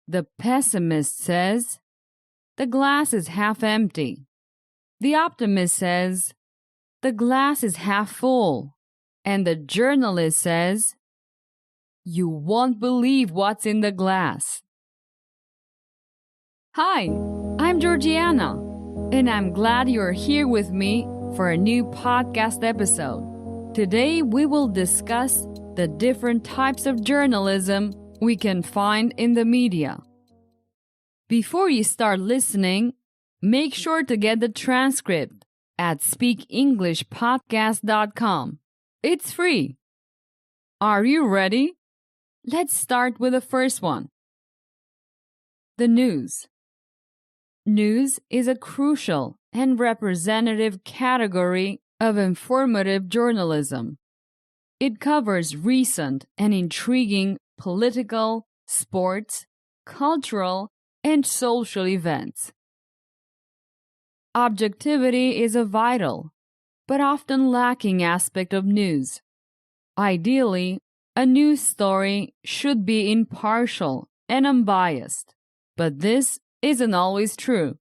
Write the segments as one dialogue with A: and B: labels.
A: The pessimist says, the glass is half empty. The optimist says, the glass is half full. And the journalist says, you won't believe what's in the glass. Hi, I'm Georgiana, and I'm glad you're here with me for a new podcast episode. Today we will discuss the different types of journalism we can find in the media. Before you start listening, make sure to get the transcript at speakenglishpodcast.com. It's free. Are you ready? Let's start with the first one. The news. News is a crucial and representative category of informative journalism. It covers recent and intriguing political, sports, cultural, and social events. Objectivity is a vital, but often lacking aspect of news. Ideally, a news story should be impartial and unbiased, but this isn't always true.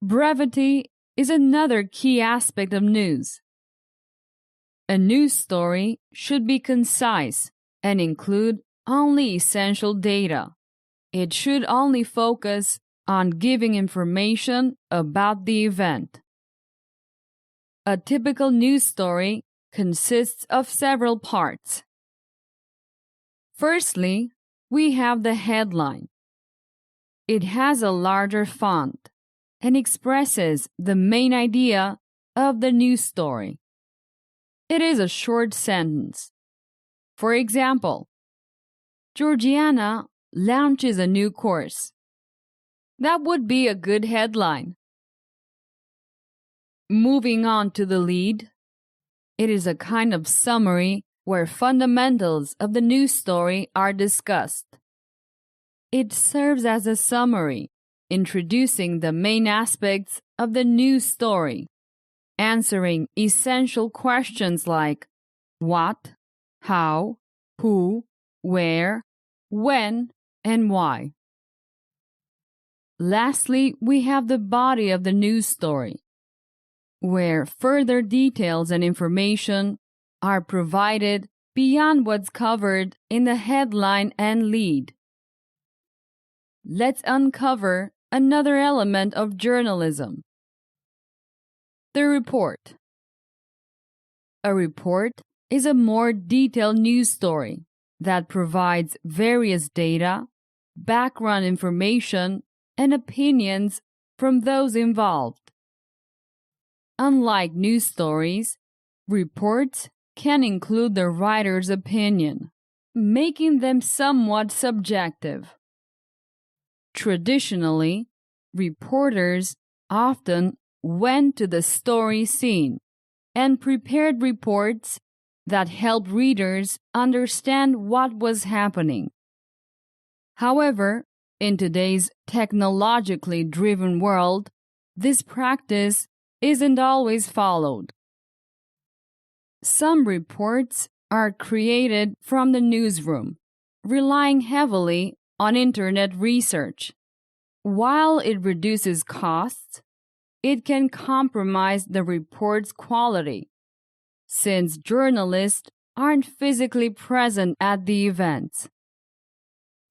A: Brevity is another key aspect of news. A news story should be concise and include only essential data. It should only focus on giving information about the event. A typical news story consists of several parts. Firstly, we have the headline. It has a larger font and expresses the main idea of the news story. It is a short sentence. For example, Georgiana launches a new course. That would be a good headline. Moving on to the lead, it is a kind of summary where fundamentals of the news story are discussed. It serves as a summary, introducing the main aspects of the news story, answering essential questions like what, how, who, where, when, and why. Lastly, we have the body of the news story, where further details and information are provided beyond what's covered in the headline and lead. Let's uncover another element of journalism. The report. A report is a more detailed news story that provides various data, background information, and opinions from those involved. Unlike news stories, reports can include the writer's opinion, making them somewhat subjective. Traditionally, reporters often went to the story scene and prepared reports that helped readers understand what was happening. However, in today's technologically driven world, this practice isn't always followed. Some reports are created from the newsroom, relying heavily on internet research. While it reduces costs, it can compromise the report's quality, since journalists aren't physically present at the events.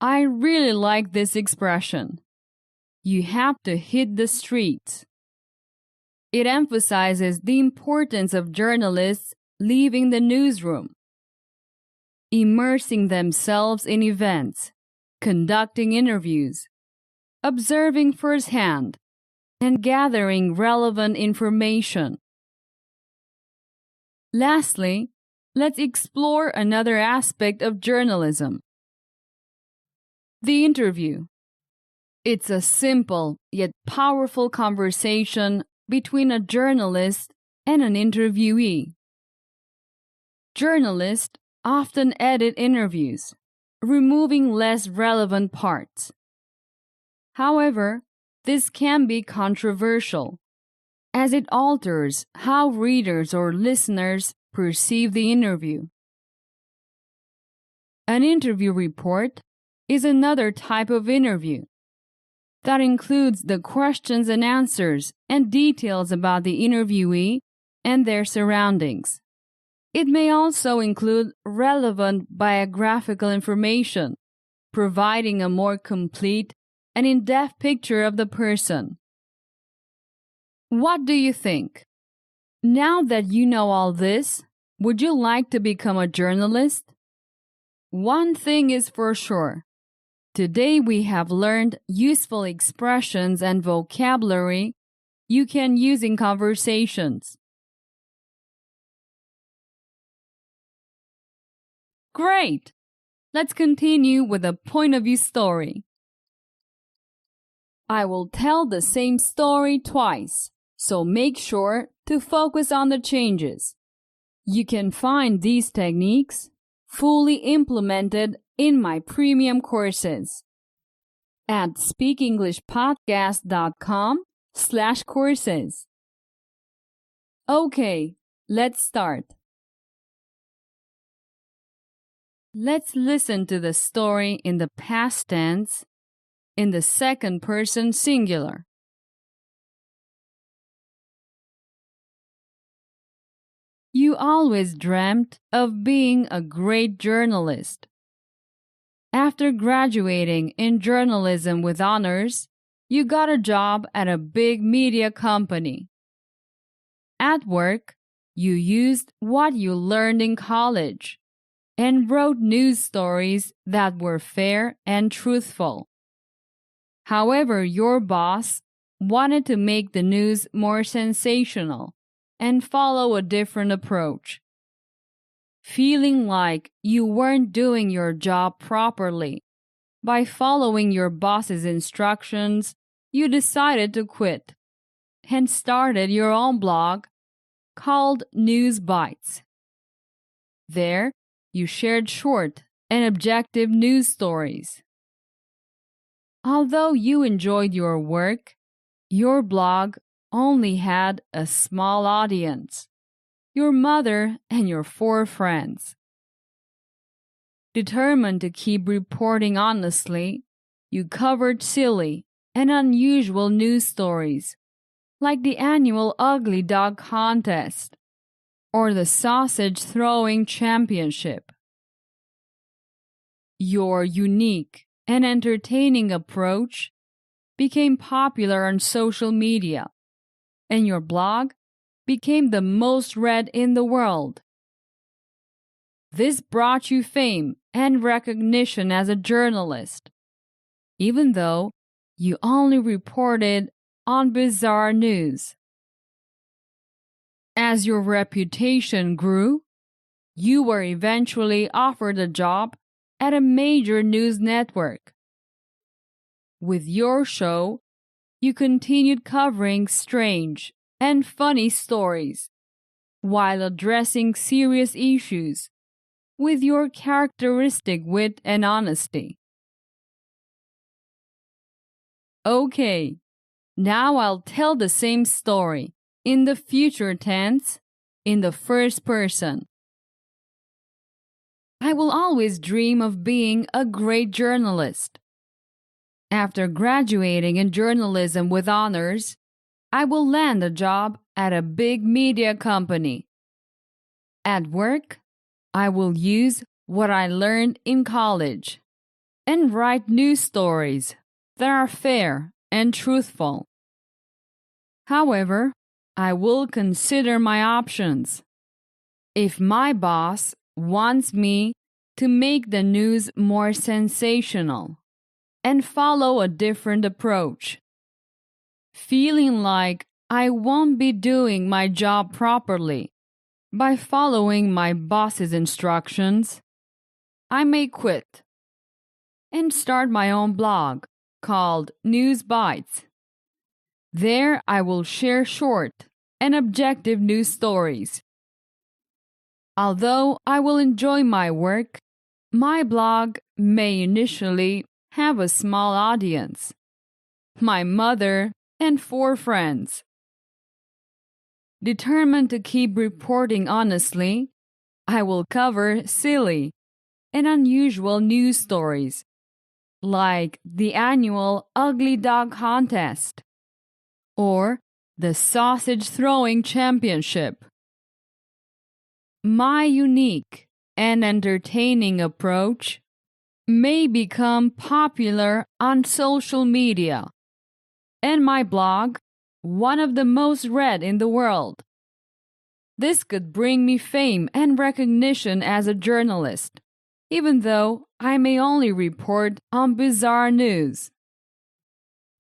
A: I really like this expression. You have to hit the streets. It emphasizes the importance of journalists leaving the newsroom, immersing themselves in events, conducting interviews, observing firsthand, and gathering relevant information. Lastly, let's explore another aspect of journalism. The interview. It's a simple yet powerful conversation between a journalist and an interviewee. Journalists often edit interviews, removing less relevant parts. However, this can be controversial, as it alters how readers or listeners perceive the interview. An interview report is another type of interview that includes the questions and answers and details about the interviewee and their surroundings. It may also include relevant biographical information, providing a more complete and in-depth picture of the person. What do you think? Now that you know all this, would you like to become a journalist? One thing is for sure. Today we have learned useful expressions and vocabulary you can use in conversations. Great! Let's continue with a point of view story. I will tell the same story twice, so make sure to focus on the changes. You can find these techniques fully implemented in my premium courses at speakenglishpodcast.com/courses. Okay, let's start. Let's listen to the story in the past tense in the second person singular. You always dreamt of being a great journalist. After graduating in journalism with honors, you got a job at a big media company. At work, you used what you learned in college and wrote news stories that were fair and truthful. However, your boss wanted to make the news more sensational and follow a different approach. Feeling like you weren't doing your job properly, by following your boss's instructions, you decided to quit and started your own blog called News Bites. There, you shared short and objective news stories. Although you enjoyed your work, your blog only had a small audience: your mother and your 4 friends. Determined to keep reporting honestly, you covered silly and unusual news stories, like the annual Ugly Dog Contest or the Sausage Throwing Championship. Your unique and entertaining approach became popular on social media, and your blog became the most read in the world. This brought you fame and recognition as a journalist, even though you only reported on bizarre news. As your reputation grew, you were eventually offered a job at a major news network. With your show, you continued covering strange and funny stories while addressing serious issues with your characteristic wit and honesty. Okay, now I'll tell the same story in the future tense in the first person. I will always dream of being a great journalist. After graduating in journalism with honors, I will land a job at a big media company. At work, I will use what I learned in college and write news stories that are fair and truthful. However, I will consider my options. If my boss wants me to make the news more sensational and follow a different approach, feeling like I won't be doing my job properly by following my boss's instructions, I may quit and start my own blog called News Bites. There I will share short and objective news stories. Although I will enjoy my work, my blog may initially have a small audience: my mother and 4 friends. Determined to keep reporting honestly, I will cover silly and unusual news stories like the annual Ugly Dog Contest or the Sausage Throwing Championship. My unique and entertaining approach may become popular on social media, and my blog, one of the most read in the world. This could bring me fame and recognition as a journalist, even though I may only report on bizarre news.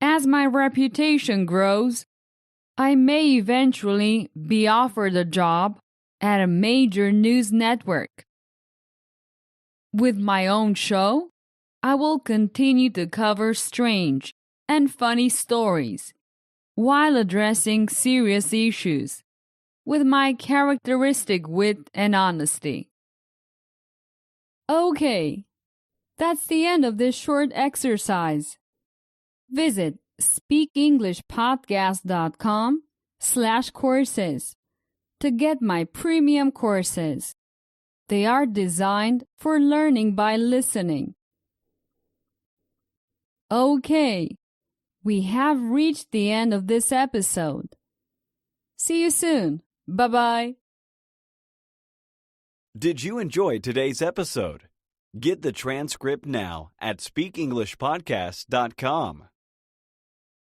A: As my reputation grows, I may eventually be offered a job at a major news network. With my own show, I will continue to cover strange and funny stories while addressing serious issues with my characteristic wit and honesty. Okay, that's the end of this short exercise. Visit speakenglishpodcast.com/courses to get my premium courses. They are designed for learning by listening. Okay, we have reached the end of this episode. See you soon. Bye-bye.
B: Did you enjoy today's episode? Get the transcript now at speakenglishpodcast.com.